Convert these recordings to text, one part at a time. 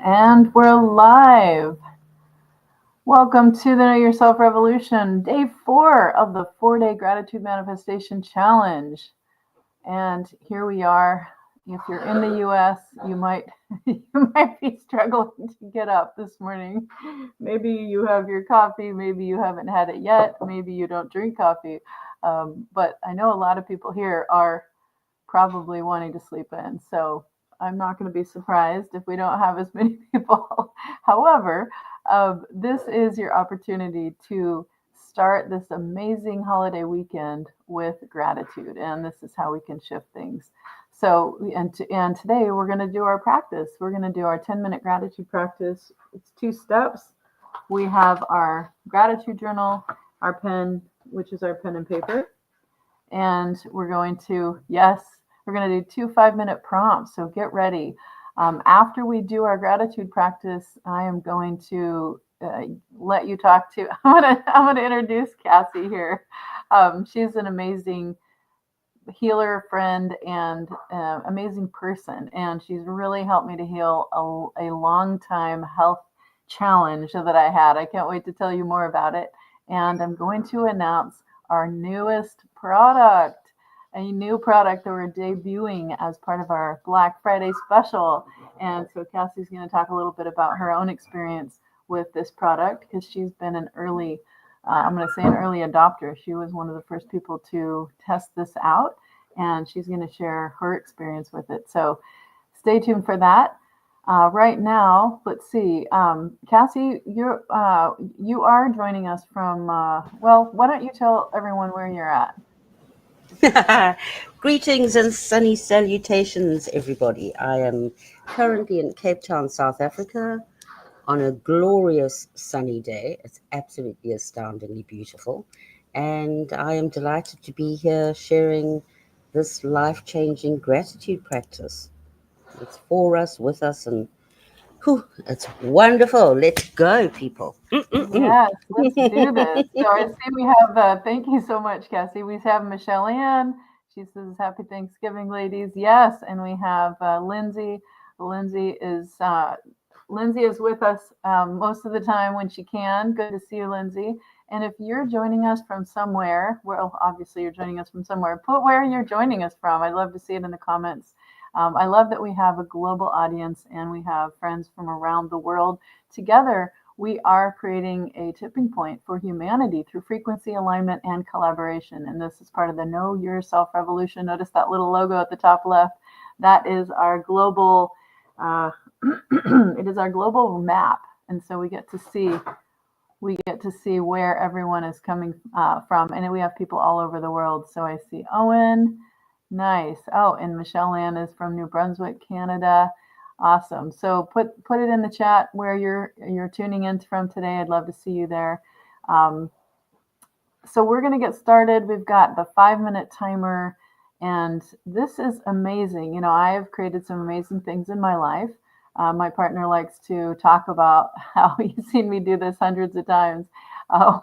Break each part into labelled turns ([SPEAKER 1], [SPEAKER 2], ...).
[SPEAKER 1] And we're live. Welcome to the Know Yourself Revolution, day 4 of the 4-day gratitude manifestation challenge. And here we are. If you're in the US, you might you might be struggling to get up this morning. Maybe you have your coffee, maybe you haven't had it yet, maybe you don't drink coffee. But I know a lot of people here are probably wanting to sleep in. So I'm not going to be surprised if we don't have as many people. However, this is your opportunity to start this amazing holiday weekend with gratitude, and this is how we can shift things. So, and today we're going to do our practice. We're going to do our 10-minute gratitude practice. It's 2 steps. We have our gratitude journal, our pen, which is our pen and paper, and we're going to, yes, we're going to do 2 5-minute prompts. So get ready. After we do our gratitude practice, I am going to let you talk to. I'm gonna introduce Cassie here. She's an amazing healer, friend, and amazing person, and she's really helped me to heal a long time health challenge that I had. I can't wait to tell you more about it. And I'm going to announce our newest product, a new product that we're debuting as part of our Black Friday special. And so Cassie's going to talk a little bit about her own experience with this product because she's been an early, I'm going to say an early adopter. She was one of the first people to test this out, and she's going to share her experience with it. So stay tuned for that. Right now, let's see. Cassie, you are joining us from. Well, why don't you tell everyone where you're at?
[SPEAKER 2] Greetings and sunny salutations, everybody. I am currently in Cape Town, South Africa, on a glorious sunny day. It's absolutely astoundingly beautiful. And I am delighted to be here sharing this life changing gratitude practice. It's for us, with us, and whew, it's wonderful. Let's go, people.
[SPEAKER 1] Yes, let's do this. So I see we have. Thank you so much, Cassie. We have Michelle Ann. She says, "Happy Thanksgiving, ladies." Yes, and we have Lindsay. Lindsay is Lindsay is with us most of the time when she can. Good to see you, Lindsay. And if you're joining us from somewhere, well, obviously you're joining us from somewhere. Put where you're joining us from. I'd love to see it in the comments. I love that we have a global audience and we have friends from around the world. Together, we are creating a tipping point for humanity through frequency alignment and collaboration. And this is part of the Know Yourself Revolution. Notice that little logo at the top left. That is our global it is our global map, and so we get to see where everyone is coming from, and we have people all over the world. So I see Owen, nice. Oh, and Michelle Ann is from New Brunswick, Canada. Awesome. So put it in the chat where you're tuning in from today. I'd love to see you there. Um, so we're going to get started. We've got the 5-minute timer, and this is amazing. You know, I have created some amazing things in my life. My partner likes to talk about how he's seen me do this hundreds of times. Oh,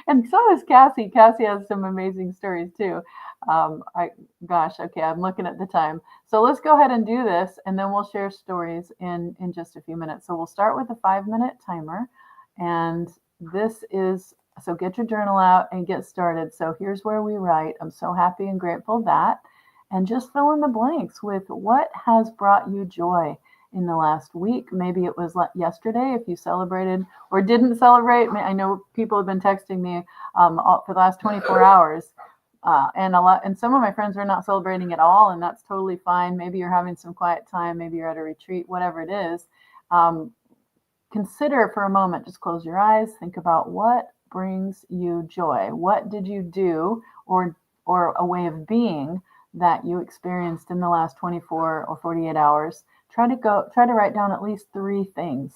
[SPEAKER 1] and so has Cassie. Cassie has some amazing stories too. Gosh, okay, I'm looking at the time. So let's go ahead and do this, and then we'll share stories in just a few minutes. So we'll start with the 5-minute timer, and this is so get your journal out and get started. So here's where we write. I'm so happy and grateful that, and just fill in the blanks with what has brought you joy in the last week. Maybe it was yesterday if you celebrated or didn't celebrate. I know people have been texting me for the last 24 hours. And some of my friends are not celebrating at all, and that's totally fine. Maybe you're having some quiet time, maybe you're at a retreat, whatever it is. Consider for a moment, just close your eyes, think about what brings you joy. What did you do or a way of being that you experienced in the last 24 or 48 hours? Try to write down at least 3 things.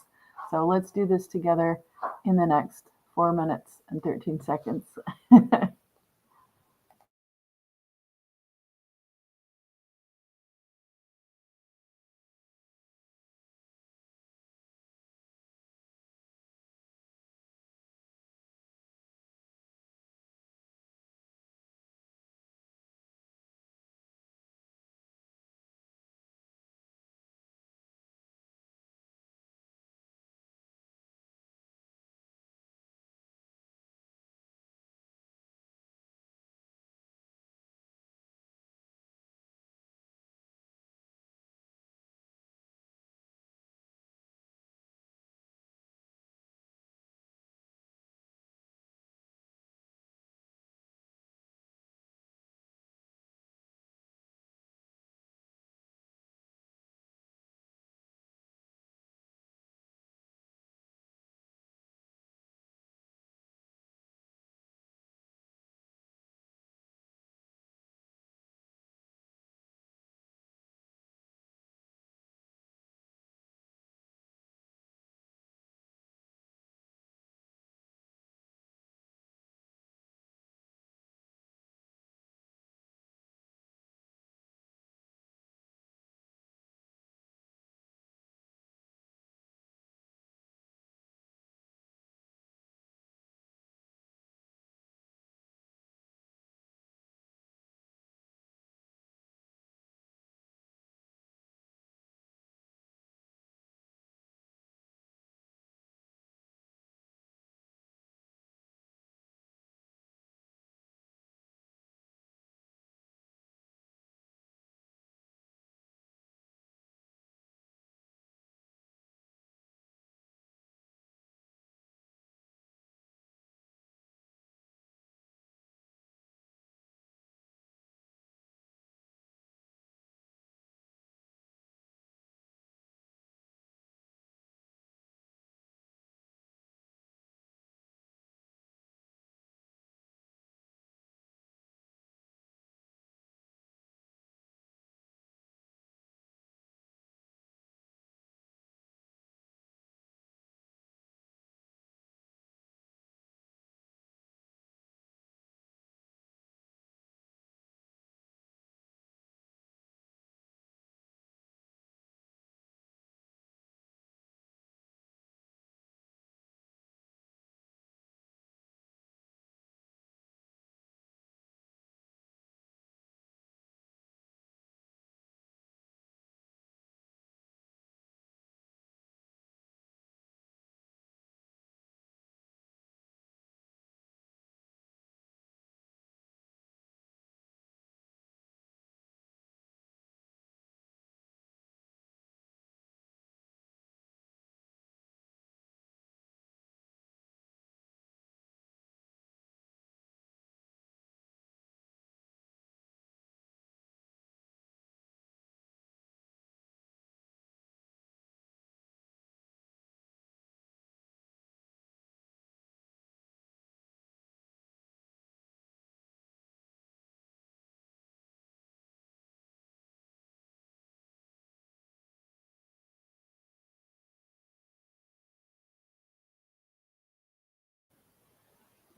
[SPEAKER 1] So let's do this together in the next 4 minutes and 13 seconds.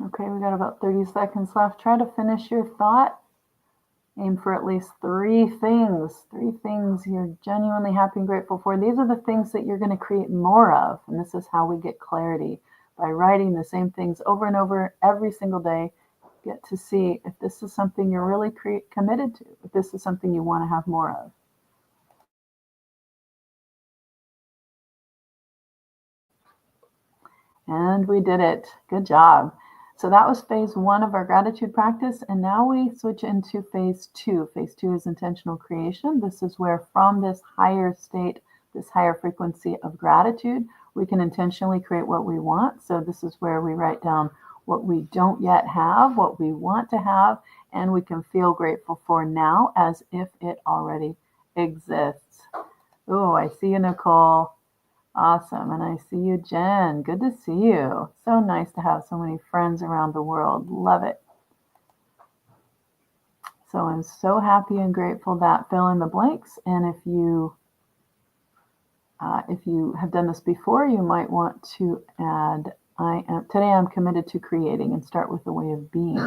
[SPEAKER 1] Okay, we got about 30 seconds left. Try to finish your thought. Aim for at least three things you're genuinely happy and grateful for. These are the things that you're going to create more of. And this is how we get clarity, by writing the same things over and over every single day. Get to see if this is something you're really committed to, if this is something you want to have more of. And we did it. Good job. So that was phase 1 of our gratitude practice. And now we switch into phase 2. Phase 2 is intentional creation. This is where from this higher state, this higher frequency of gratitude, we can intentionally create what we want. So this is where we write down what we don't yet have, what we want to have, and we can feel grateful for now as if it already exists. Oh, I see you, Nicole. Awesome. And I see you, Jen. Good to see you. So nice to have so many friends around the world. Love it. So I'm so happy and grateful that fill in the blanks. And if you have done this before, you might want to add, today I'm committed to creating, and start with the way of being.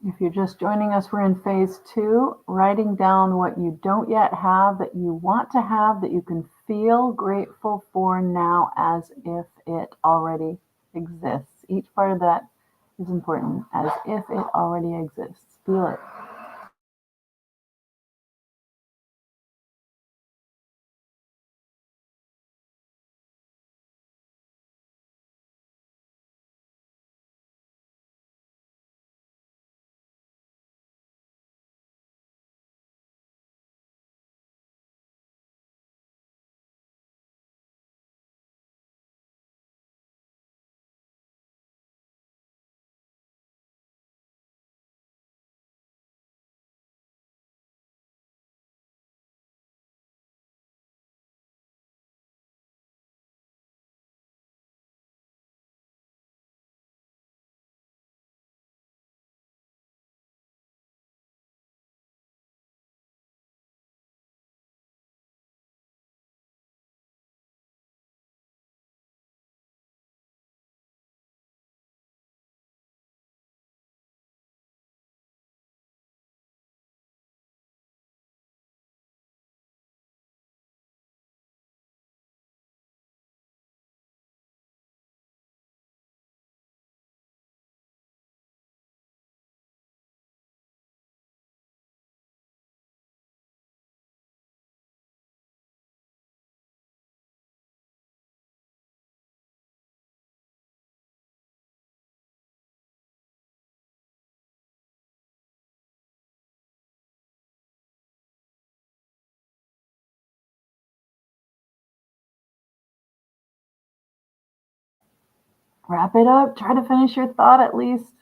[SPEAKER 1] If you're just joining us, we're in phase 2, writing down what you don't yet have, that you want to have, that you can feel grateful for now as if it already exists. Each part of that is important, as if it already exists. Feel it. wrap it up. Try to finish your thought at least.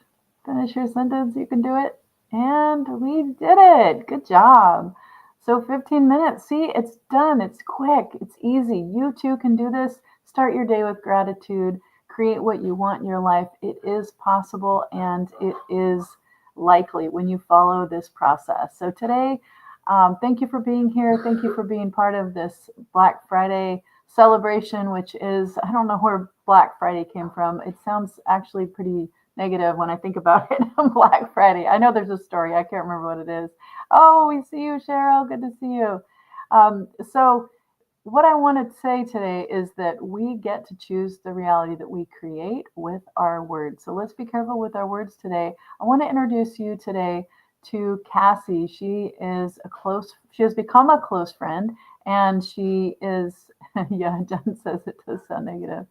[SPEAKER 1] Finish your sentence. You can do it. And we did it. Good job. So 15 minutes. See, it's done. It's quick. It's easy. You too can do this. Start your day with gratitude. Create what you want in your life. It is possible and it is likely when you follow this process. So today, thank you for being here. Thank you for being part of this Black Friday celebration, which is, I don't know where Black Friday came from. It sounds actually pretty negative when I think about it on Black Friday. I know there's a story. I can't remember what it is. Oh, we see you, Cheryl. Good to see you. So, what I want to say today is that we get to choose the reality that we create with our words. So, let's be careful with our words today. I want to introduce you today to Cassie. She has become a close friend, and she is, yeah, Jen says it does sound negative.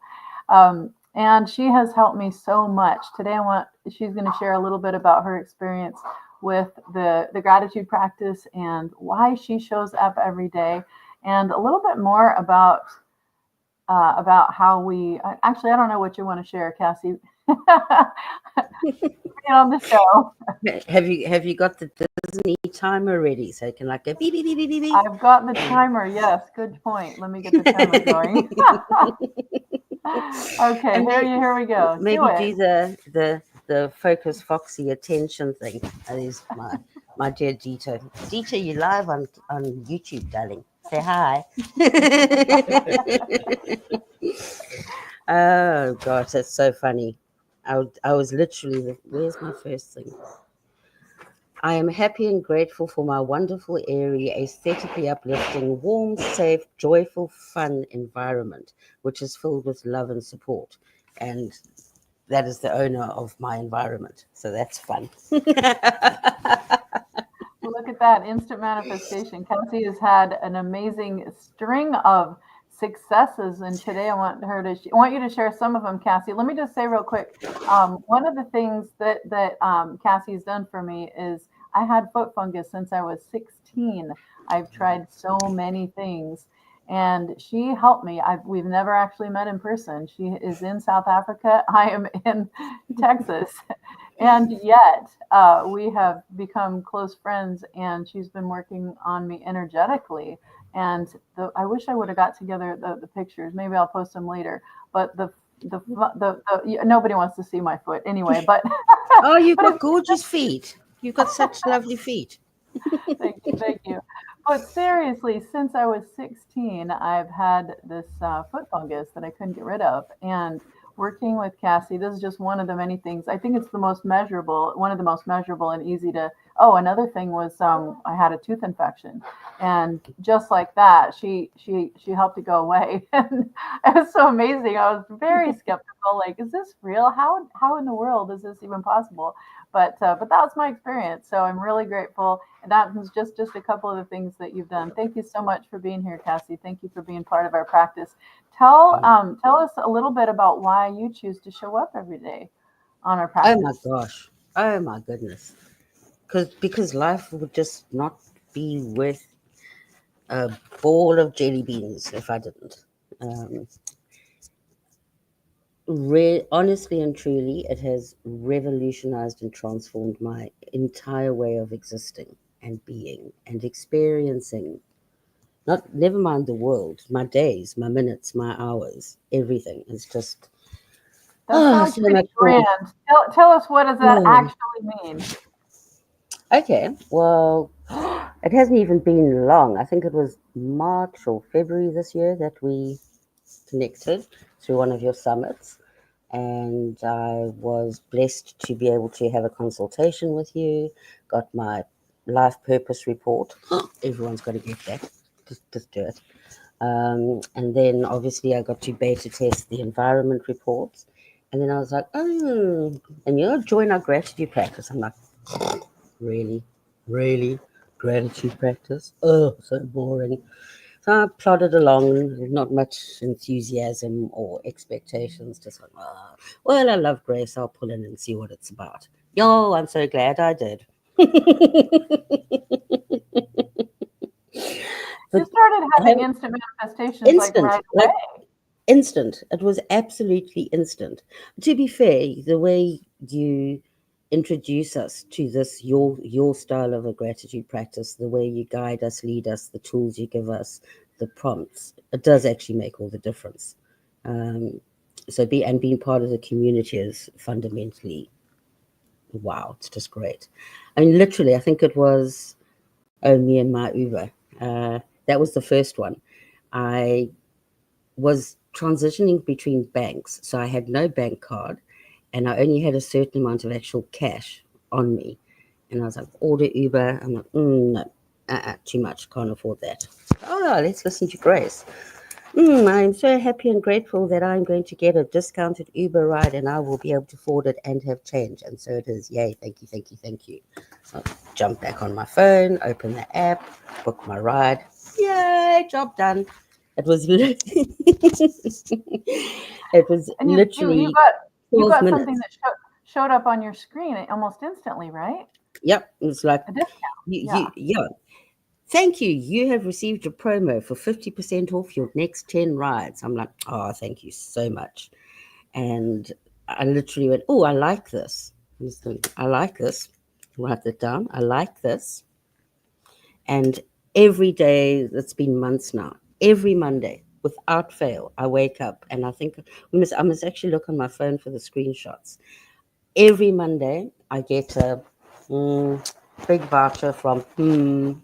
[SPEAKER 1] And she has helped me so much. Today, she's going to share a little bit about her experience with the gratitude practice and why she shows up every day, and a little bit more about how we. Actually, I don't know what you want to share, Cassie. On the show.
[SPEAKER 2] Have you got the Disney timer ready so it can like go beep beep beep beep beep beep?
[SPEAKER 1] I've got the timer. Yes, good point. Let me get the timer going. Okay, here we go.
[SPEAKER 2] Maybe do the focus foxy attention thing. That is my dear Dita. Dita, you live on YouTube, darling. Say hi. Oh gosh, that's so funny. I was literally, where's my first thing? I am happy and grateful for my wonderful, airy, aesthetically uplifting, warm, safe, joyful, fun environment, which is filled with love and support. And that is the owner of my environment. So that's fun.
[SPEAKER 1] Well, look at that instant manifestation. Cassie has had an amazing string of successes, and today I want you to share some of them, Cassie. Let me just say real quick. One of the things that Cassie's done for me is I had foot fungus since I was 16. I've tried so many things, and she helped me. We've never actually met in person. She is in South Africa. I am in Texas. And yet, we have become close friends, and she's been working on me energetically. And I wish I would have got together the pictures. Maybe I'll post them later. But nobody wants to see my foot anyway. But
[SPEAKER 2] oh, you've got gorgeous feet. You've got such lovely feet.
[SPEAKER 1] Thank you. But seriously, since I was 16, I've had this foot fungus that I couldn't get rid of, and working with Cassie, this is just one of the many things. I think it's the most measurable, one of the most measurable and easy to. Oh, another thing was I had a tooth infection, and just like that, she helped it go away, and it was so amazing. I was very skeptical, like, is this real? How in the world is this even possible? But that was my experience, so I'm really grateful. And that was just a couple of the things that you've done. Thank you so much for being here, Cassie. Thank you for being part of our practice. Tell us a little bit about why you choose to show up every day on our practice.
[SPEAKER 2] Oh my gosh. Oh my goodness. Because life would just not be worth a ball of jelly beans if I didn't. Honestly and truly, it has revolutionized and transformed my entire way of existing and being and experiencing. Never mind the world, my days, my minutes, my hours, everything. It's just
[SPEAKER 1] that sounds pretty grand. Tell us, what does that actually mean?
[SPEAKER 2] Okay, well, it hasn't even been long. I think it was March or February this year that we connected through one of your summits. And I was blessed to be able to have a consultation with you, got my life purpose report. Everyone's got to get that. Just do it. And then obviously I got to beta test the environment reports. And then I was like, oh, and join our gratitude practice. I'm like, really? Gratitude practice? Oh, so boring. So I plodded along, not much enthusiasm or expectations, just like, well, I love Grace, I'll pull in and see what it's about. Yo, I'm so glad I did.
[SPEAKER 1] You started having instant manifestations like right away.
[SPEAKER 2] instant. It was absolutely instant. To be fair, the way you introduce us to this, your style of a gratitude practice, the way you guide us, lead us, the tools you give us, the prompts, it does actually make all the difference. Um, so being part of the community is fundamentally wow. It's just great. I mean, literally, I think it was me and my Uber. That was the first one. I was transitioning between banks, so I had no bank card, and I only had a certain amount of actual cash on me. And I was like, order Uber. I'm like, no, too much, can't afford that. Oh, let's listen to Grace. I'm so happy and grateful that I'm going to get a discounted Uber ride and I will be able to afford it and have change. And so it is. Yay, thank you, thank you, thank you. So I jump back on my phone, open the app, book my ride. Yay, job done. It was it was
[SPEAKER 1] And
[SPEAKER 2] literally
[SPEAKER 1] you
[SPEAKER 2] 12
[SPEAKER 1] got something
[SPEAKER 2] minutes.
[SPEAKER 1] that showed up on your screen almost instantly, right?
[SPEAKER 2] Yep, it was like
[SPEAKER 1] A discount.
[SPEAKER 2] you
[SPEAKER 1] Yeah.
[SPEAKER 2] yeah. Thank you. You have received a promo for 50% off your next 10 rides. I'm like, oh, thank you so much. And I literally went, oh, I like this. I like this. Write that down. I like this. And every day, it's been months now, every Monday, without fail, I wake up and I think I must actually look on my phone for the screenshots. Every Monday, I get a big voucher from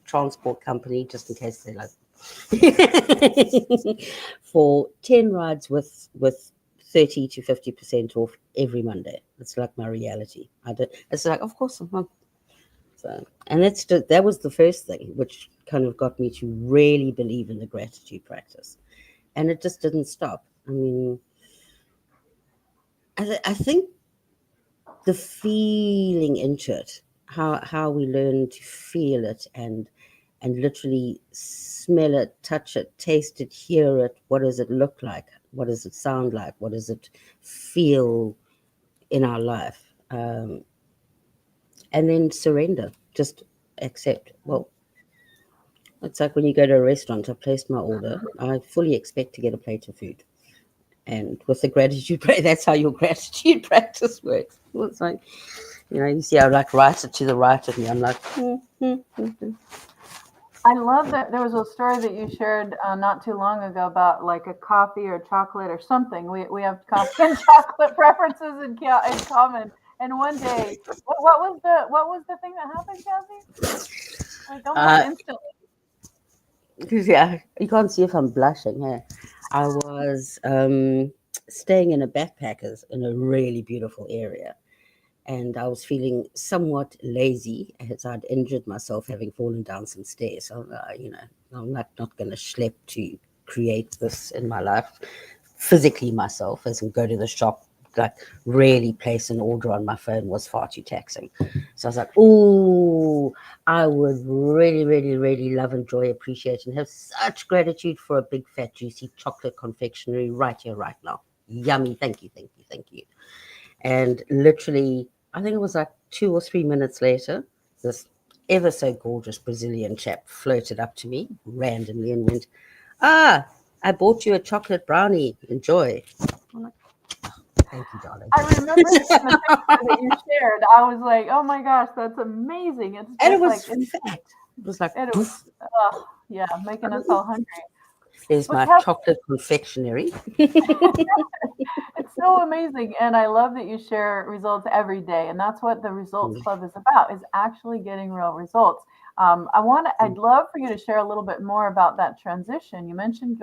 [SPEAKER 2] transport company, just in case they like for 10 rides with 30 to 50% off every Monday. It's like my reality. It's like, of course I'm not. So, and that was the first thing which kind of got me to really believe in the gratitude practice. And it just didn't stop. I mean, I think the feeling into it, how we learn to feel it and literally smell it, touch it, taste it, hear it. What does it look like? What does it sound like? What does it feel in our life? And then surrender, just accept. Well, it's like when you go to a restaurant. I placed my order. I fully expect to get a plate of food. And with the gratitude, that's how your gratitude practice works. Well, it's like, you see, I like write it to the right of me. I'm like,
[SPEAKER 1] I love that there was a story that you shared not too long ago about like a coffee or chocolate or something. We have coffee and chocolate preferences in common. And one day, what was the thing that happened, Cassie? Like almost
[SPEAKER 2] uh,
[SPEAKER 1] instantly.
[SPEAKER 2] yeah, you can't see if I'm blushing. Hey, I was staying in a backpackers in a really beautiful area, and I was feeling somewhat lazy as I'd injured myself having fallen down some stairs. So, I'm not going to schlep to create this in my life physically myself, as in go to the shop. Like really place an order on my phone was far too taxing. So I was like, "Ooh, I would really, really, really love, enjoy, appreciate, and have such gratitude for a big, fat, juicy chocolate confectionery right here, right now. Yummy! Thank you, thank you, thank you." And literally, I think it was like 2 or 3 minutes later, this ever so gorgeous Brazilian chap floated up to me randomly and went, "Ah, I bought you a chocolate brownie. Enjoy." I'm like, thank you, darling.
[SPEAKER 1] I remember seeing the picture that you shared. I was like, oh my gosh, that's amazing. It's
[SPEAKER 2] And it
[SPEAKER 1] just
[SPEAKER 2] was
[SPEAKER 1] like
[SPEAKER 2] fat.
[SPEAKER 1] instant.
[SPEAKER 2] It was like,
[SPEAKER 1] It was,
[SPEAKER 2] poof.
[SPEAKER 1] yeah, making us all hungry.
[SPEAKER 2] There's
[SPEAKER 1] But
[SPEAKER 2] my
[SPEAKER 1] Cassie,
[SPEAKER 2] chocolate confectionery.
[SPEAKER 1] it's so amazing, and I love that you share results every day, and that's what the Results Club is about, is actually getting real results. I'd love for you to share a little bit more about that transition. You mentioned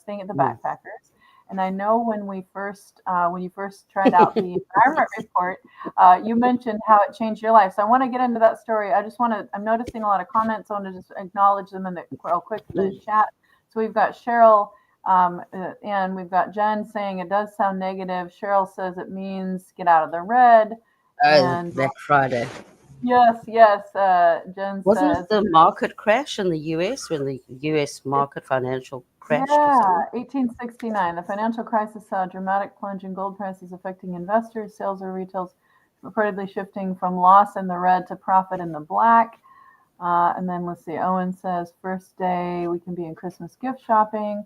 [SPEAKER 1] staying at the backpackers, and I know when you first tried out the environment report, you mentioned how it changed your life. So I want to get into that story. I'm noticing a lot of comments. I want to just acknowledge them real quick in the chat. So we've got Cheryl. And we've got Jen saying it does sound negative. Cheryl says it means get out of the red. And
[SPEAKER 2] Black Friday.
[SPEAKER 1] yes, Jen
[SPEAKER 2] Wasn't
[SPEAKER 1] says,
[SPEAKER 2] it the market crash in the US when the US market financial crashed or
[SPEAKER 1] yeah,
[SPEAKER 2] something?
[SPEAKER 1] 1869. The financial crisis saw a dramatic plunge in gold prices affecting investors. Sales or retails reportedly shifting from loss in the red to profit in the black. And then let's see, Owen says, first day we can be in Christmas gift shopping.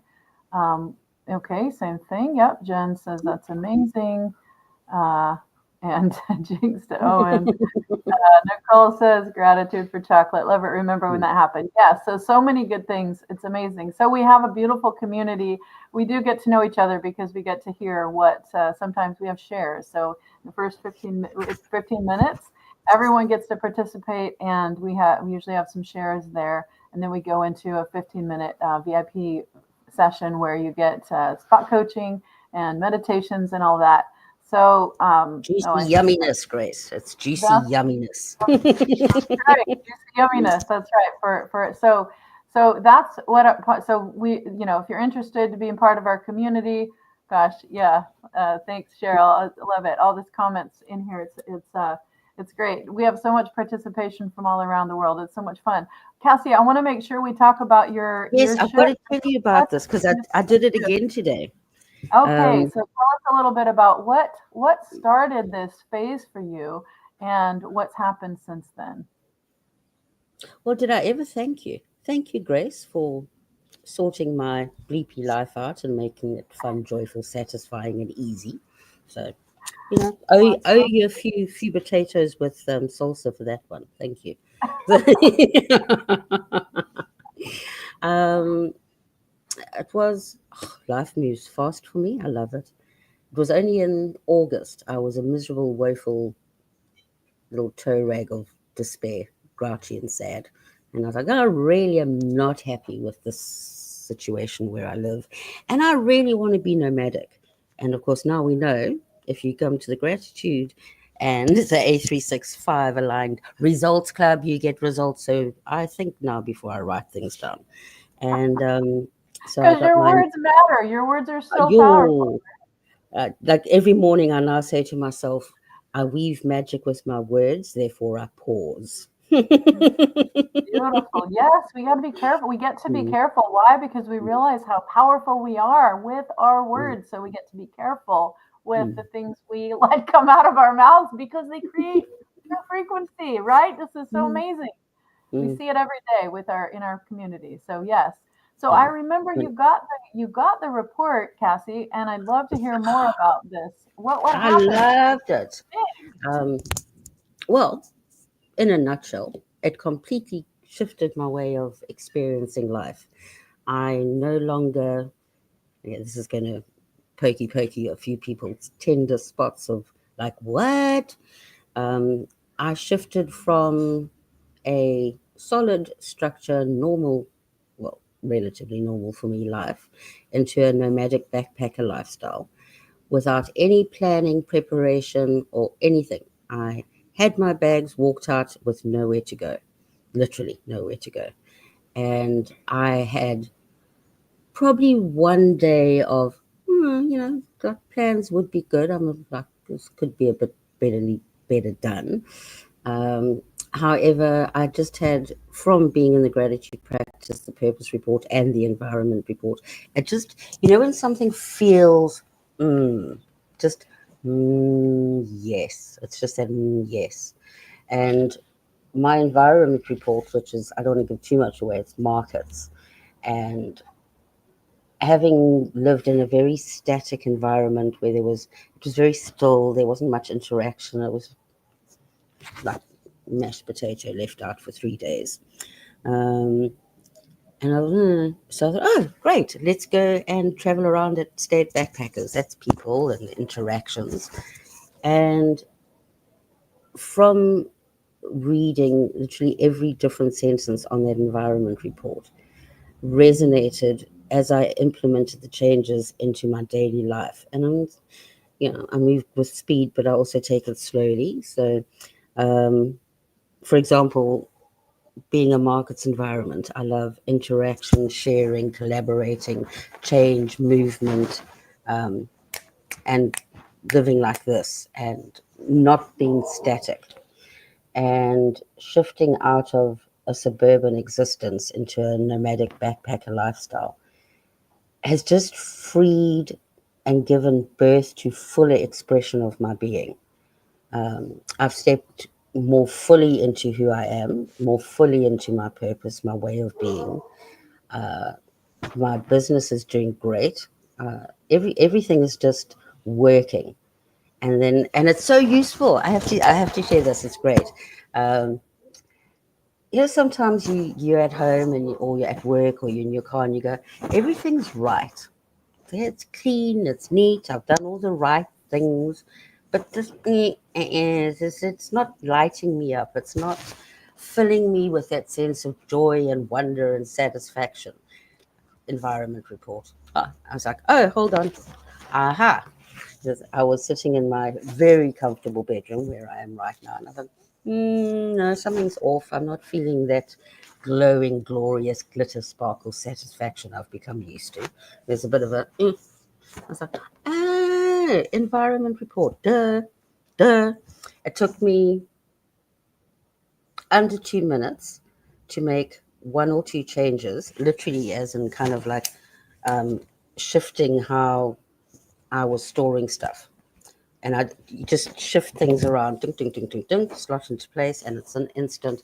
[SPEAKER 1] Um, Okay, same thing. Yep. Jen says that's amazing. And Jinx to Owen. Nicole says gratitude for chocolate. Love it. Remember when that happened? Yeah. So many good things. It's amazing. So we have a beautiful community. We do get to know each other because we get to hear what sometimes we have shares. So the first 15 minutes, everyone gets to participate, and we usually have some shares there, and then we go into a 15-minute VIP session where you get spot coaching and meditations and all that. So,
[SPEAKER 2] Juicy
[SPEAKER 1] oh,
[SPEAKER 2] yumminess, Grace. It's juicy
[SPEAKER 1] that's
[SPEAKER 2] yumminess.
[SPEAKER 1] right. Juicy yumminess. That's right. So that's what. So we, if you're interested to being part of our community, gosh, yeah. Thanks, Cheryl. I love it. All these comments in here. It's great. We have so much participation from all around the world. It's so much fun. Cassie, I want to make sure we talk about your
[SPEAKER 2] Yes, I've got to
[SPEAKER 1] shift.
[SPEAKER 2] tell you about this because I did it again today.
[SPEAKER 1] Okay, so tell us a little bit about what started this phase for you and what's happened since then.
[SPEAKER 2] Well, did I ever thank you? Thank you, Grace, for sorting my bleepy life out and making it fun, joyful, satisfying, and easy. So, owe you a few potatoes with salsa for that one. Thank you. um, it was life moves fast for me. I love it. It was only in August. I was a miserable, woeful little toe rag of despair, grouchy and sad. And I was like, I really am not happy with this situation where I live. And I really want to be nomadic. And of course, now we know if you come to the gratitude and it's a A365 aligned results club, you get results. So I think now before I write things down. And so I
[SPEAKER 1] Because
[SPEAKER 2] got
[SPEAKER 1] your
[SPEAKER 2] mine.
[SPEAKER 1] words matter. Your words are so powerful.
[SPEAKER 2] Yo, like every morning, I now say to myself, I weave magic with my words, therefore I pause.
[SPEAKER 1] Beautiful. Yes, we got to be careful. We get to be careful. Why? Because we realize how powerful we are with our words. So we get to be careful with the things we let come out of our mouths because they create a frequency, right? This is so amazing. We see it every day with in our community. So yes. So I remember you got the report, Cassie, and I'd love to hear more about this. What
[SPEAKER 2] I
[SPEAKER 1] happened?
[SPEAKER 2] loved it. Um, well, in a nutshell, it completely shifted my way of experiencing life. I no longer, this is going to pokey a few people's tender spots of like, what? Um, I shifted from a solid structure, normal, well, relatively normal for me life, into a nomadic backpacker lifestyle without any planning, preparation, or anything. I had my bags, walked out with nowhere to go, literally nowhere to go. And I had probably one day of, the plans would be good. I'm like, this could be a bit better done. Um, However, I just had, from being in the gratitude practice, the purpose report, and the environment report, it just, when something feels just yes, it's just that yes. And my environment report, which is, I don't want to give too much away, it's markets. And having lived in a very static environment where it was very still, there wasn't much interaction, it was like mashed potato left out for 3 days. Um, and so I thought, oh, great, let's go and travel around at State Backpackers. That's people and interactions. And from reading literally every different sentence on that environment report resonated as I implemented the changes into my daily life. And I move with speed, but I also take it slowly. So, for example, being a markets environment, I love interaction, sharing, collaborating, change, movement, and living like this and not being static and shifting out of a suburban existence into a nomadic backpacker lifestyle has just freed and given birth to fuller expression of my being. I've stepped more fully into who I am, more fully into my purpose, my way of being. My business is doing great. Everything is just working, and it's so useful. I have to share this. It's great. Um, sometimes you're at home or you're at work or you're in your car and you go, everything's right. It's clean, it's neat. I've done all the right things, but it's not lighting me up. It's not filling me with that sense of joy and wonder and satisfaction. Environment report. I was like, oh, hold on. Aha. Because I was sitting in my very comfortable bedroom where I am right now, and I thought, no, something's off. I'm not feeling that glowing, glorious, glitter, sparkle satisfaction I've become used to. There's a bit of a. I was like, environment report. Duh, duh. It took me under 2 minutes to make one or two changes, literally, as in kind of like um, shifting how I was storing stuff. And I just shift things around, ding, ding, ding, ding, ding, slot into place, and it's an instant,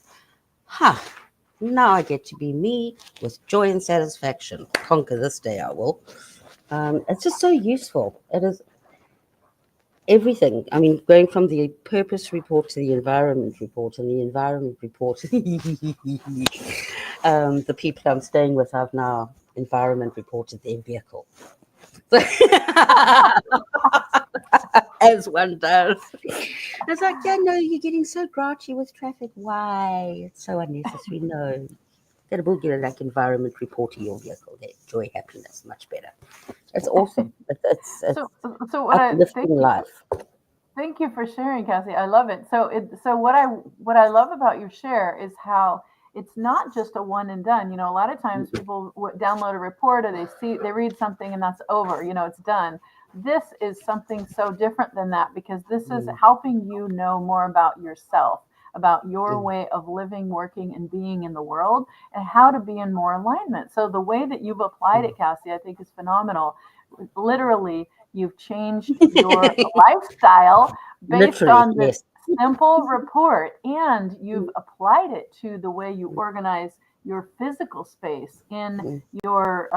[SPEAKER 2] now I get to be me with joy and satisfaction. Conquer this day, I will. It's just so useful. It is everything. I mean, going from the purpose report to the environment report, and the environment report, the people I'm staying with have now environment reported their vehicle. As one does. It's like, yeah, no, you're getting so grouchy with traffic. Why? It's so unnecessary. No. Get a boogie like environment report to your vehicle. There. Joy, happiness, much better. It's awesome. It's
[SPEAKER 1] So
[SPEAKER 2] uplifting life.
[SPEAKER 1] thank you for sharing, Cassie. I love it. So what I love about your share is how it's not just a one and done. A lot of times people download a report or they read something and that's over. It's done. This is something so different than that because this is helping you know more about yourself, about your way of living, working, and being in the world, and how to be in more alignment. So the way that you've applied it, Cassie, I think is phenomenal. Literally, you've changed your lifestyle based
[SPEAKER 2] Literally,
[SPEAKER 1] on this
[SPEAKER 2] yes.
[SPEAKER 1] simple report, and you've applied it to the way you organize your physical space in your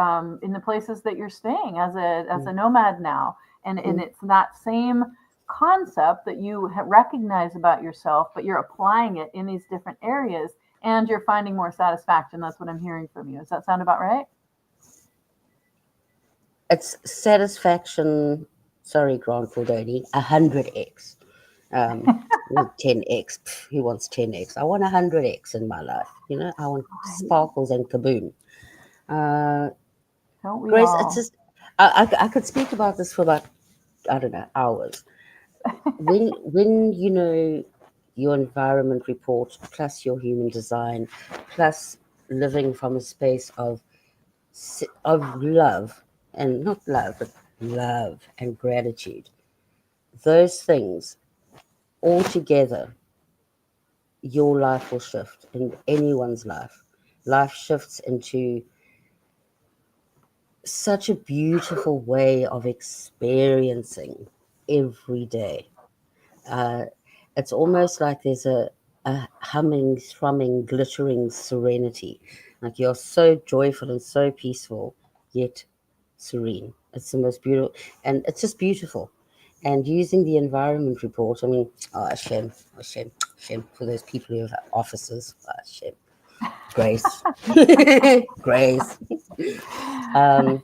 [SPEAKER 1] in the places that you're staying as a nomad now, and it's that same concept that you recognize about yourself, but you're applying it in these different areas, and you're finding more satisfaction. That's what I'm hearing from you. Does that sound about right?
[SPEAKER 2] It's satisfaction. Sorry, Grant Cordoni, 100x. 10x. Who wants 10x? I want 100x in my life. I want sparkles and kaboom.
[SPEAKER 1] Don't we
[SPEAKER 2] Grace, it's
[SPEAKER 1] all?
[SPEAKER 2] just, I could speak about this for about, I don't know, hours. When your environment report plus your human design plus living from a space of love, and not love, but love and gratitude, those things all together, your life will shift, in anyone's life shifts into such a beautiful way of experiencing every day. It's almost like there's a humming, thrumming, glittering serenity. Like you're so joyful and so peaceful, yet serene. It's the most beautiful, and it's just beautiful. And using the environment report, I mean, shame for those people who have offices. Shame. Grace. Grace. Um,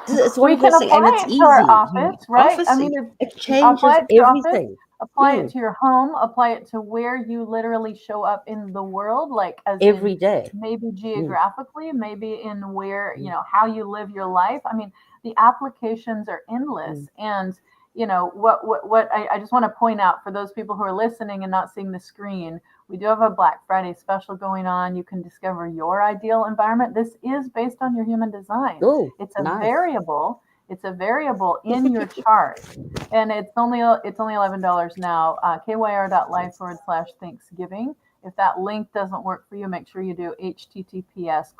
[SPEAKER 2] it's one
[SPEAKER 1] We
[SPEAKER 2] of
[SPEAKER 1] can
[SPEAKER 2] those things, and
[SPEAKER 1] apply
[SPEAKER 2] it's
[SPEAKER 1] it to our
[SPEAKER 2] easy.
[SPEAKER 1] office, right?
[SPEAKER 2] Office,
[SPEAKER 1] I mean,
[SPEAKER 2] it
[SPEAKER 1] apply
[SPEAKER 2] changes
[SPEAKER 1] it to your office,
[SPEAKER 2] everything.
[SPEAKER 1] apply it to your home, apply it to where you literally show up in the world, like as in
[SPEAKER 2] Every day.
[SPEAKER 1] maybe
[SPEAKER 2] Mm,
[SPEAKER 1] geographically, maybe in where,
[SPEAKER 2] mm,
[SPEAKER 1] how you live your life. I mean, the applications are endless.
[SPEAKER 2] mm,
[SPEAKER 1] And, what I just want to point out for those people who are listening and not seeing the screen, we do have a Black Friday special going on. You can discover your ideal environment. This is based on your human design.
[SPEAKER 2] oh,
[SPEAKER 1] It's a
[SPEAKER 2] nice.
[SPEAKER 1] variable. It's a variable in your chart, and it's only $11 now. KYR.life/Thanksgiving. If that link doesn't work for you, make sure you do https://.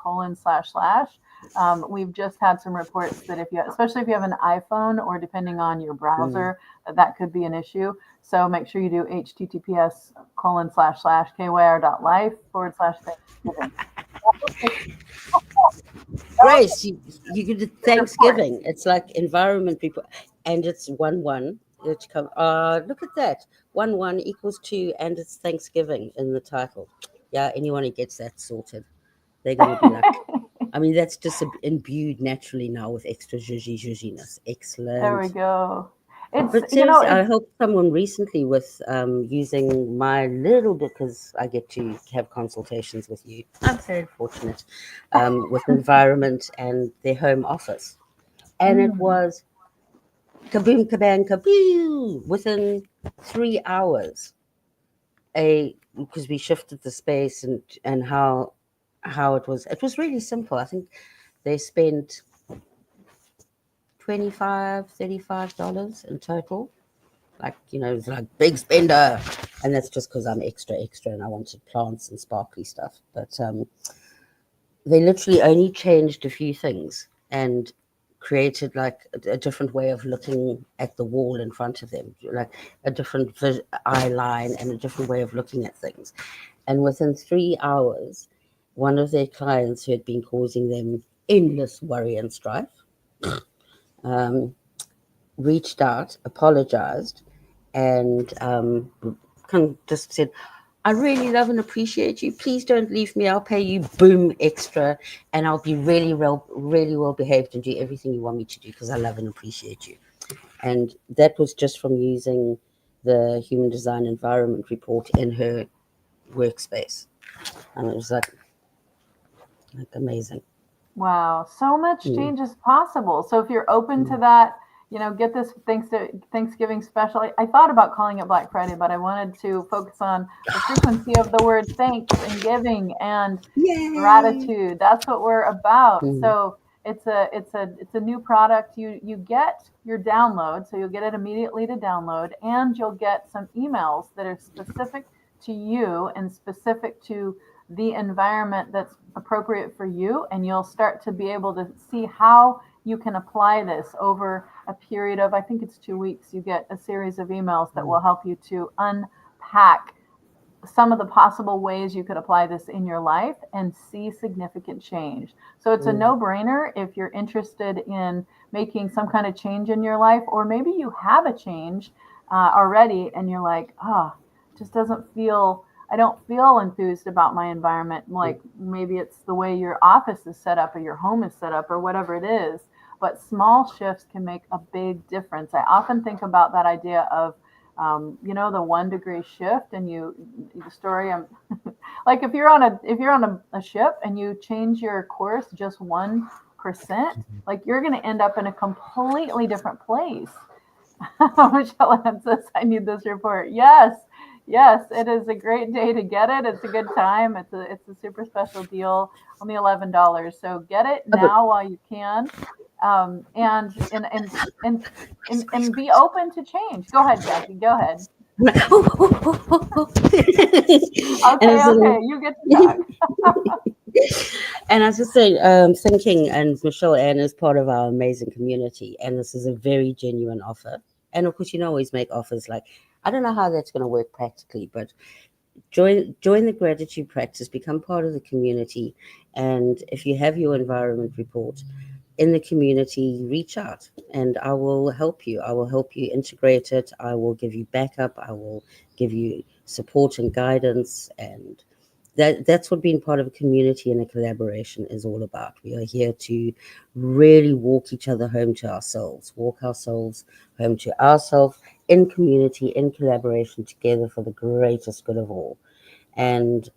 [SPEAKER 1] We've just had some reports that especially if you have an iPhone or depending on your
[SPEAKER 2] Mm.
[SPEAKER 1] browser, that could be an issue. So make sure you do https://kyr.life/Thanksgiving.
[SPEAKER 2] Grace, you did Thanksgiving. It's like environment people, and it's 1-1. It come. Look at that. 1-1 equals 2, and it's Thanksgiving in the title. Yeah, anyone who gets that sorted, they're going to be like. I mean, that's just imbued naturally now with extra zhuzhiness.
[SPEAKER 1] There we
[SPEAKER 2] Excellent.
[SPEAKER 1] go. It's,
[SPEAKER 2] But
[SPEAKER 1] you know,
[SPEAKER 2] seriously, I
[SPEAKER 1] it's,
[SPEAKER 2] helped someone recently with using my little bit, because I get to have consultations with you. I'm very fortunate with environment and their home office. And it
[SPEAKER 1] mm,
[SPEAKER 2] was kaboom, kabang, kaboo within 3 hours. Because we shifted the space and how it was really simple. I think they spent $25 $35 in total, like, it's like big spender, and that's just because I'm extra and I wanted plants and sparkly stuff. But they literally only changed a few things and created like a different way of looking at the wall in front of them, like a different eye line and a different way of looking at things. And within 3 hours, one of their clients, who had been causing them endless worry and strife, um, reached out, apologized, and kind of just said, I really love and appreciate you. Please don't leave me. I'll pay you boom extra, and I'll be really well behaved and do everything you want me to do because I love and appreciate you. And that was just from using the human design environment report in her workspace. And it was like amazing.
[SPEAKER 1] wow, so much
[SPEAKER 2] Mm.
[SPEAKER 1] change is possible. So if you're open to
[SPEAKER 2] Mm.
[SPEAKER 1] that, get this Thanksgiving special. I thought about calling it Black Friday, but I wanted to focus on the frequency of the word thanks and giving and
[SPEAKER 2] Yay!
[SPEAKER 1] gratitude. That's what we're about.
[SPEAKER 2] Mm.
[SPEAKER 1] So it's a new product. You get your download, so you'll get it immediately to download, and you'll get some emails that are specific to you and specific to the environment that's appropriate for you, and you'll start to be able to see how you can apply this over a period of, I think it's 2 weeks. You get a series of emails that will help you to unpack some of the possible ways you could apply this in your life and see significant change. So it's a
[SPEAKER 2] Mm.
[SPEAKER 1] no-brainer if you're interested in making some kind of change in your life, or maybe you have a change already and you're like, just doesn't feel, I don't feel enthused about my environment. Like maybe it's the way your office is set up or your home is set up or whatever it is. But small shifts can make a big difference. I often think about that idea of the 1 degree shift, and the story. Like if you're on a ship and you change your course just 1%, like you're going to end up in a completely different place. Michelle answers, I need this report. Yes, yes, it is a great day to get it. It's a good time. It's a super special deal, only $11. So get it
[SPEAKER 2] But
[SPEAKER 1] now while you can, and be open to change. Go ahead, Jackie. Go ahead.
[SPEAKER 2] and
[SPEAKER 1] Okay,
[SPEAKER 2] it's
[SPEAKER 1] okay, you get to talk.
[SPEAKER 2] and I was just saying, thinking, and Michelle Ann is part of our amazing community, and this is a very genuine offer. And of course, always make offers like, I don't know how that's going to work practically, but join the gratitude practice, become part of the community, and if you have your environment report in the community, reach out and I will help you. I will help you integrate it. I will give you backup. I will give you support and guidance, and that's what being part of a community and a collaboration is all about. We are here to really walk each other home to ourselves, walk ourselves home to ourselves in community, in collaboration together for the greatest good of all. And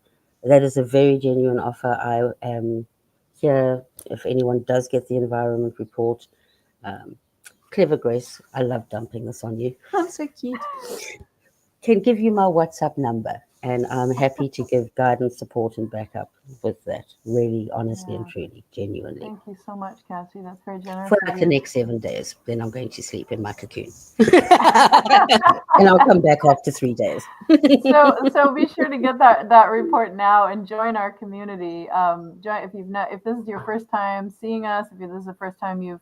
[SPEAKER 2] that is a very genuine offer. I am here if anyone does get the environment report. Um, Clever Grace, I love dumping this on you. I'm so cute. Can give you my WhatsApp number, and I'm happy to give guidance, support, and backup with that. Really, honestly, and
[SPEAKER 1] Yeah,
[SPEAKER 2] truly, genuinely.
[SPEAKER 1] thank you so much, Cassie. That's very generous
[SPEAKER 2] For
[SPEAKER 1] of
[SPEAKER 2] like the
[SPEAKER 1] you.
[SPEAKER 2] next 7 days, then I'm going to sleep in my cocoon, and I'll come back after 3 days.
[SPEAKER 1] So be sure to get that report now and join our community. Join if this is your first time seeing us, if this is the first time you've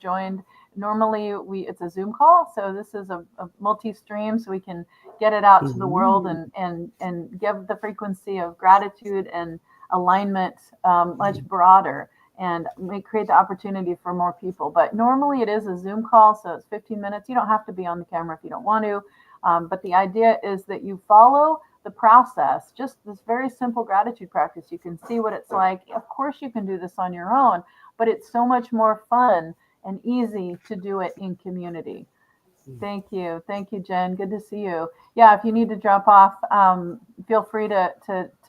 [SPEAKER 1] joined. Normally it's a Zoom call, so this is a multi-stream, so we can get it out to the world
[SPEAKER 2] Mhm.
[SPEAKER 1] and give the frequency of gratitude and alignment much broader and may create the opportunity for more people. But normally it is a Zoom call, so it's 15 minutes. You don't have to be on the camera if you don't want to. But the idea is that you follow the process, just this very simple gratitude practice. You can see what it's like. Of course, you can do this on your own, but it's so much more fun and easy to do it in community. Thank you. Thank you, Jen. Good to see you. Yeah, if you need to drop off, feel free to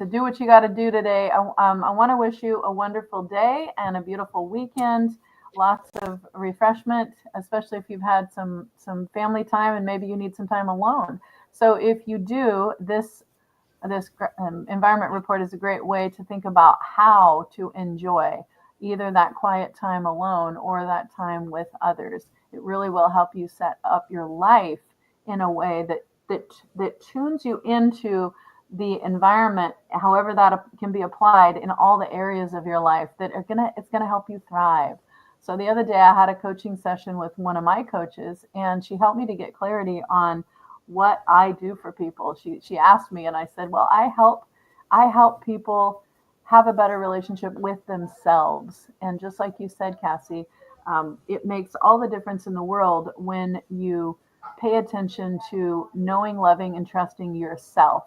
[SPEAKER 1] do what you got to do today. I want to wish you a wonderful day and a beautiful weekend. Lots of refreshment, especially if you've had some family time and maybe you need some time alone. So if you do, this environment report is a great way to think about how to enjoy either that quiet time alone or that time with others. It really will help you set up your life in a way that tunes you into the environment, however that can be applied in all the areas of your life that it's gonna help you thrive. So the other day I had a coaching session with one of my coaches, and she helped me to get clarity on what I do for people. She asked me, and I said, well, I help people have a better relationship with themselves. And just like you said, Cassie, it makes all the difference in the world when you pay attention to knowing, loving, and trusting yourself.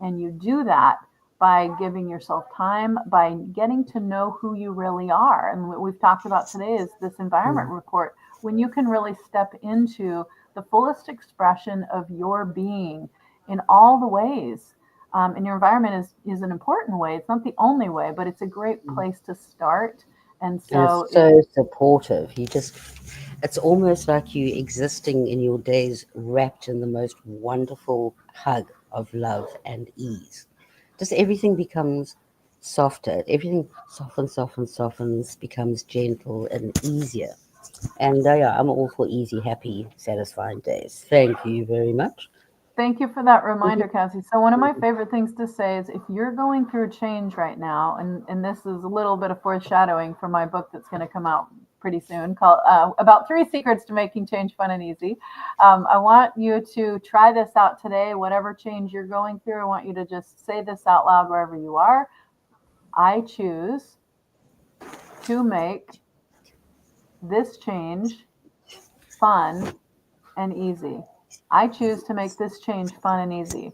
[SPEAKER 1] And you do that by giving yourself time, by getting to know who you really are. And what we've talked about today is this environment report, when you can really step into the fullest expression of your being in all the ways. And your environment is an important way. It's not the only way, but it's a great place to start. And so
[SPEAKER 2] it's so supportive. It's almost like you existing in your days wrapped in the most wonderful hug of love and ease. Just everything becomes softer. Everything softens, becomes gentle and easier. And yeah, I'm all for easy, happy, satisfying days. Thank you very much.
[SPEAKER 1] thank you for that reminder, Cassie. So one of my favorite things to say is if you're going through change right now, and this is a little bit of foreshadowing for my book that's going to come out pretty soon called about 3 secrets to making change fun and easy. I want you to try this out today. Whatever change you're going through, I want you to just say this out loud wherever you are. I choose to make this change fun and easy. I choose to make this change fun and easy.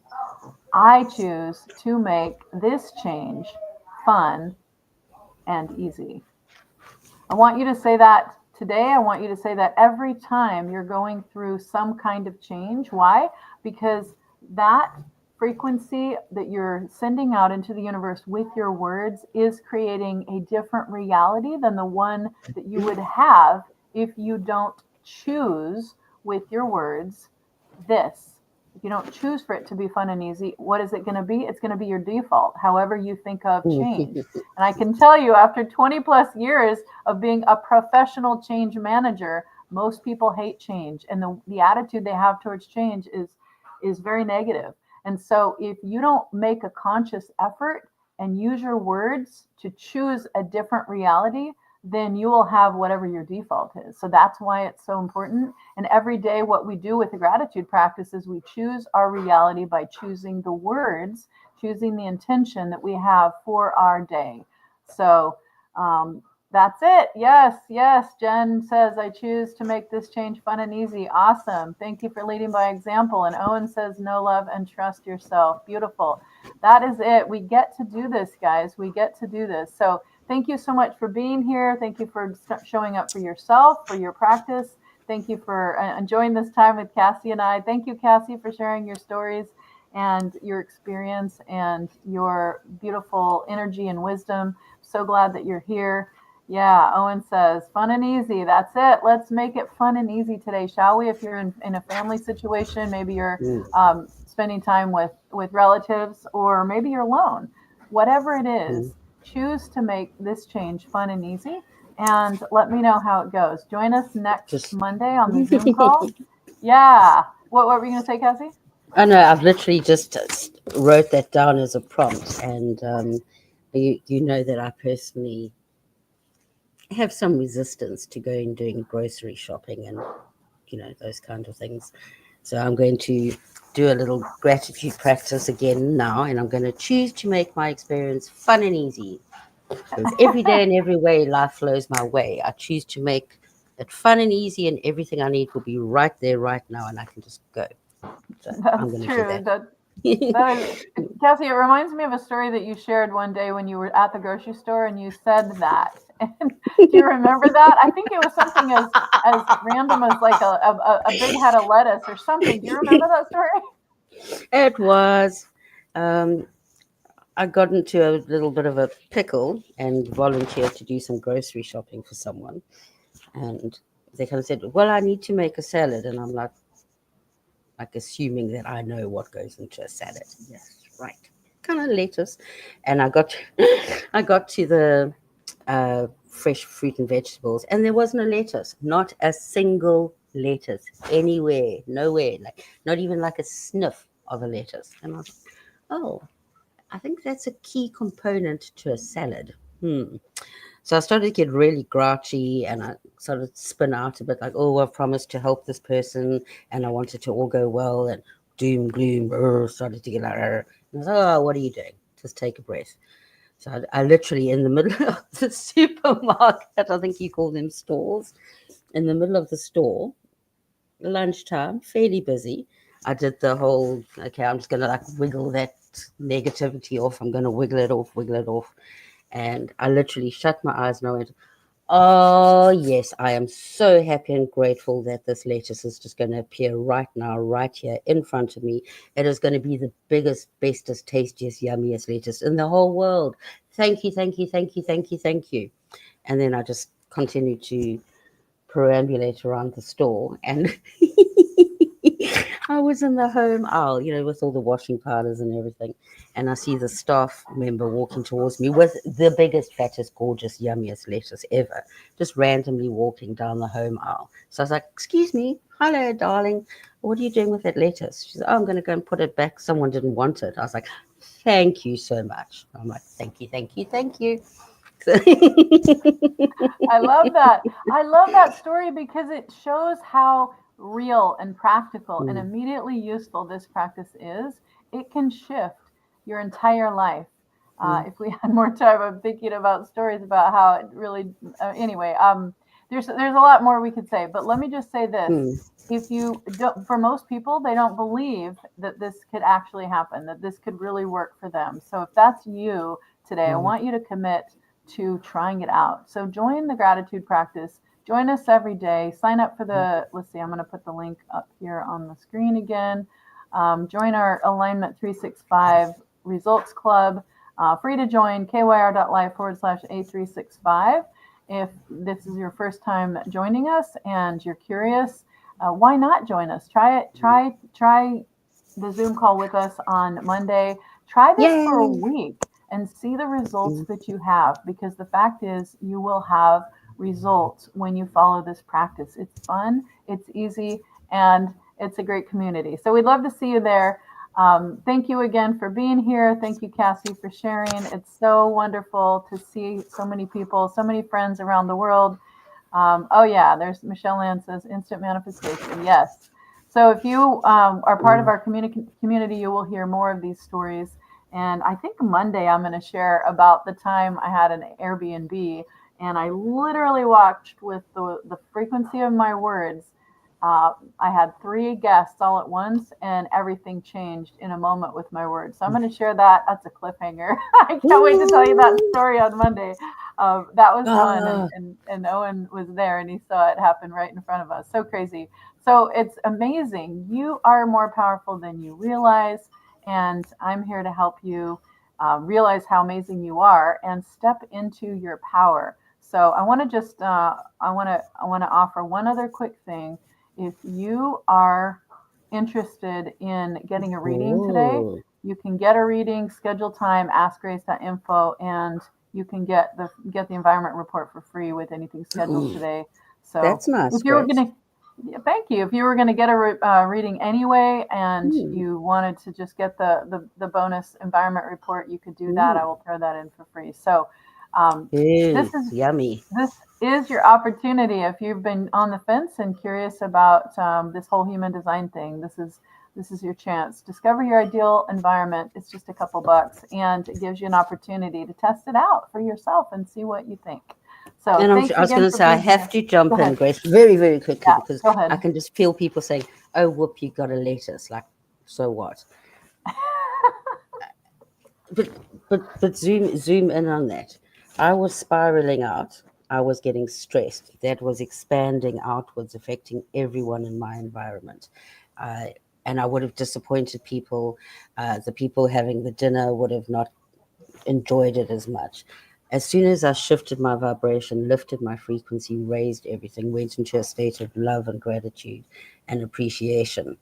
[SPEAKER 1] I choose to make this change fun and easy. I want you to say that today. I want you to say that every time you're going through some kind of change. Why? Because that frequency that you're sending out into the universe with your words is creating a different reality than the one that you would have if you don't choose with your words this. If you don't choose for it to be fun and easy, what is it going to be? It's going to be your default, however you think of change. And I can tell you, after 20 plus years of being a professional change manager, most people hate change. And the attitude they have towards change is very negative. And so if you don't make a conscious effort and use your words to choose a different reality, then you will have whatever your default is. So that's why it's so important. And every day, what we do with the gratitude practice is we choose our reality by choosing the words, choosing the intention that we have for our day. So that's it. Yes, yes. Jen says, I choose to make this change fun and easy. Awesome. Thank you for leading by example. And Owen says, know, love, and trust yourself. Beautiful. That is it. We get to do this, guys. We get to do this. So thank you so much for being here. Thank you for showing up for yourself, for your practice. Thank you for enjoying this time with Cassie and I. Thank you, Cassie, for sharing your stories and your experience and your beautiful energy and wisdom. So glad that you're here. Yeah, Owen says, fun and easy. That's it. Let's make it fun and easy today, shall we? If you're in a family situation, maybe you're spending time with relatives, or maybe you're alone. Whatever it is, choose to make this change fun and easy, and let me know how it goes. Join us next Monday on the Zoom call. Yeah. What were you going to say, Cassie?
[SPEAKER 2] I know, I've literally just wrote that down as a prompt, and you know that I personally have some resistance to going doing grocery shopping and those kind of things. So I'm going to do a little gratitude practice again now, and I'm going to choose to make my experience fun and easy. Because every day and every way life flows my way. I choose to make it fun and easy, and everything I need will be right there, right now, and I can just go. So I'm
[SPEAKER 1] That's
[SPEAKER 2] going to do
[SPEAKER 1] true.
[SPEAKER 2] that.
[SPEAKER 1] That is, Cassie, it reminds me of a story that you shared one day when you were at the grocery store and you said that. And do you remember that? I think it was something as random as like a big head of lettuce or something. Do you remember that story?
[SPEAKER 2] It was. Um, I got into a little bit of a pickle and volunteered to do some grocery shopping for someone. And they kind of said, "Well, I need to make a salad." And I'm like assuming that I know what goes into a salad. Yes, right. Kind of lettuce. And I got to the fresh fruit and vegetables, and there was no lettuce, not a single lettuce anywhere, nowhere, like not even like a sniff of a lettuce. And I was, oh, I think that's a key component to a salad. So I started to get really grouchy, and I started to spin out a bit like, oh, I've promised to help this person and I want it to all go well, and doom, gloom, started to get like, and I was like, oh, what are you doing? Just take a breath. So I literally, in the middle of the supermarket, I think you call them stores, in the middle of the store, lunchtime, fairly busy. I did the whole, okay, I'm just going to like wiggle that negativity off. I'm going to wiggle it off, wiggle it off. And I literally shut my eyes and I went, oh, yes, I am so happy and grateful that this lettuce is just going to appear right now, right here in front of me. It is going to be the biggest, bestest, tastiest, yummiest lettuce in the whole world. Thank you, thank you, thank you, thank you, thank you. And then I just continued to perambulate around the store, and I was in the home aisle, with all the washing powders and everything, and I see the staff member walking towards me with the biggest, fattest, gorgeous, yummiest lettuce ever, just randomly walking down the home aisle. So I was like, "Excuse me, hello, darling, what are you doing with that lettuce?" She said, "Oh, I'm going to go and put it back. Someone didn't want it." I was like, "Thank you so much." I'm like, "Thank you, thank you, thank you."
[SPEAKER 1] I love that. I love that story because it shows how real and practical and
[SPEAKER 2] Mm,
[SPEAKER 1] immediately useful this practice is. It can shift your entire life.
[SPEAKER 2] mm,
[SPEAKER 1] If we had more time, I'm thinking about stories about how it really. Anyway, there's a lot more we could say, but let me just say this:
[SPEAKER 2] mm,
[SPEAKER 1] if you don't, for most people, they don't believe that this could actually happen, that this could really work for them. So if that's you today, I
[SPEAKER 2] mm,
[SPEAKER 1] want you to commit to trying it out. So join the gratitude practice. Join us every day. Sign up for
[SPEAKER 2] mm.
[SPEAKER 1] let's see, I'm going to put the link up here on the screen again. Join our Alignment 365 Results Club. Free to join, kyr.life/A365. If this is your first time joining us and you're curious, why not join us? Try it. Try the Zoom call with us on Monday. Try this for a
[SPEAKER 2] Yay!
[SPEAKER 1] week and see the results
[SPEAKER 2] Mm,
[SPEAKER 1] that you have, because the fact is you will have results when you follow this practice. It's fun, it's easy, and it's a great community. So we'd love to see you there. Thank you again for being here. Thank you, Cassie, for sharing. It's so wonderful to see so many people, so many friends around the world. Oh yeah, there's Michelle Ann says instant manifestation. Yes. So if you are part of
[SPEAKER 2] mm.
[SPEAKER 1] our community, you will hear more of these stories. And I think Monday I'm going to share about the time I had an Airbnb and I literally watched with the frequency of my words. I had three guests all at once, and everything changed in a moment with my words. So I'm going to share that. That's a cliffhanger. I can't wait to tell you that
[SPEAKER 2] Woo!
[SPEAKER 1] story on Monday. That was fun,
[SPEAKER 2] Ah,
[SPEAKER 1] and Owen was there, and he saw it happen right in front of us. So crazy. So it's amazing. You are more powerful than you realize, and I'm here to help you realize how amazing you are and step into your power. So I want to just I want to offer one other quick thing. If you are interested in getting a reading today,
[SPEAKER 2] oh,
[SPEAKER 1] you can get a reading, schedule time, askgrace.info, and you can get the environment report for free with anything scheduled
[SPEAKER 2] mm,
[SPEAKER 1] today. So
[SPEAKER 2] that's nice,
[SPEAKER 1] if you were
[SPEAKER 2] Grace.
[SPEAKER 1] going to, yeah, thank you. If you were going to get a reading anyway, and
[SPEAKER 2] Mm,
[SPEAKER 1] you wanted to just get the bonus environment report, you could do that. I
[SPEAKER 2] mm.
[SPEAKER 1] will throw that in for free. So
[SPEAKER 2] Ew,
[SPEAKER 1] this is
[SPEAKER 2] yummy.
[SPEAKER 1] this is your opportunity if you've been on the fence and curious about this whole human design thing. This is this is your chance. Discover your ideal environment. It's just a couple bucks, and it gives you an opportunity to test it out for yourself and see what you think. So
[SPEAKER 2] And
[SPEAKER 1] thanks
[SPEAKER 2] I was
[SPEAKER 1] again
[SPEAKER 2] going to
[SPEAKER 1] for
[SPEAKER 2] say, I
[SPEAKER 1] being
[SPEAKER 2] have
[SPEAKER 1] here.
[SPEAKER 2] to jump
[SPEAKER 1] Go
[SPEAKER 2] in,
[SPEAKER 1] ahead.
[SPEAKER 2] Grace, very, very quickly,
[SPEAKER 1] Yeah,
[SPEAKER 2] because
[SPEAKER 1] go ahead.
[SPEAKER 2] I can just feel people saying, oh, whoop, you got a lettuce. Like, so what? But zoom in on that. I was spiraling out. I was getting stressed. That was expanding outwards, affecting everyone in my environment. And I would have disappointed people. The people having the dinner would have not enjoyed it as much. As soon as I shifted my vibration, lifted my frequency, raised everything, went into a state of love and gratitude and appreciation,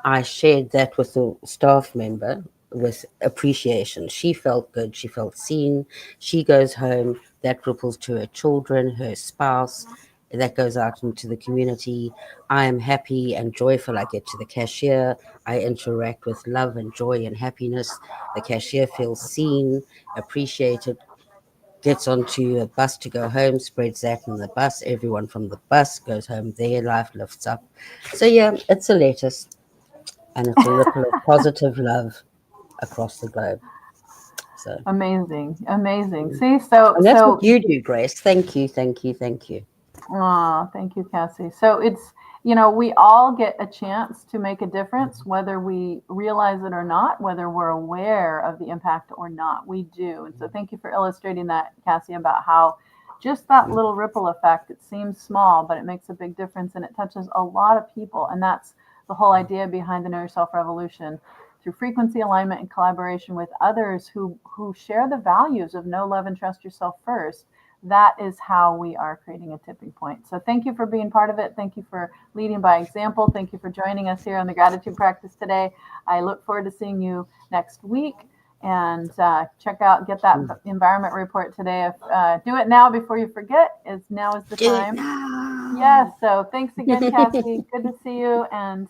[SPEAKER 2] I shared that with the staff member with appreciation. She felt good. She felt seen. She goes home. That ripples to her children, her spouse. That goes out into the community. I am happy and joyful. I get to the cashier. I interact with love and joy and happiness. The cashier feels seen, appreciated, gets onto a bus to go home, spreads that in the bus. Everyone from the bus goes home. Their life lifts up. So, yeah, it's a lettuce. And it's a ripple of positive love across the globe. So
[SPEAKER 1] Amazing.
[SPEAKER 2] mm.
[SPEAKER 1] See, so
[SPEAKER 2] And that's what you do, Grace. Thank you.
[SPEAKER 1] thank you, Cassie. So it's, we all get a chance to make a difference, whether we realize it or not, whether we're aware of the impact or not. We do. And so thank you for illustrating that, Cassie, about how just that little ripple effect, it seems small, but it makes a big difference and it touches a lot of people. And that's the whole idea behind the Know Yourself Revolution. Through frequency alignment and collaboration with others who share the values of know, love, and trust yourself first, that is how we are creating a tipping point. So thank you for being part of it. Thank you for leading by example. Thank you for joining us here on the gratitude practice today. I look forward to seeing you next week. And get that environment report today. If do it now before you forget. Now is the time. Yes. So thanks again, Cassie. Good to see you, and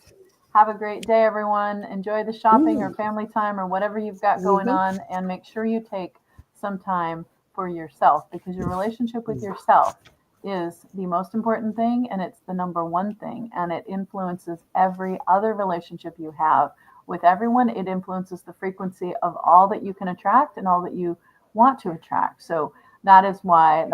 [SPEAKER 1] have a great day, everyone. Enjoy the shopping or family time or whatever you've got going on, and make sure you take some time for yourself, because your relationship with yourself is the most important thing, and it's the number one thing, and it influences every other relationship you have with everyone. It influences the frequency of all that you can attract and all that you want to attract. So that is my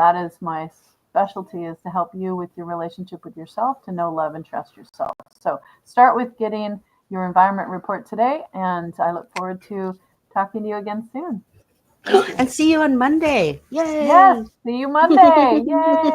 [SPEAKER 1] specialty, is to help you with your relationship with yourself, to know, love, and trust yourself. So start with getting your environment report today, and I look forward to talking to you again soon.
[SPEAKER 2] And see you on Monday. Yay!
[SPEAKER 1] Yes, see you Monday. Yay!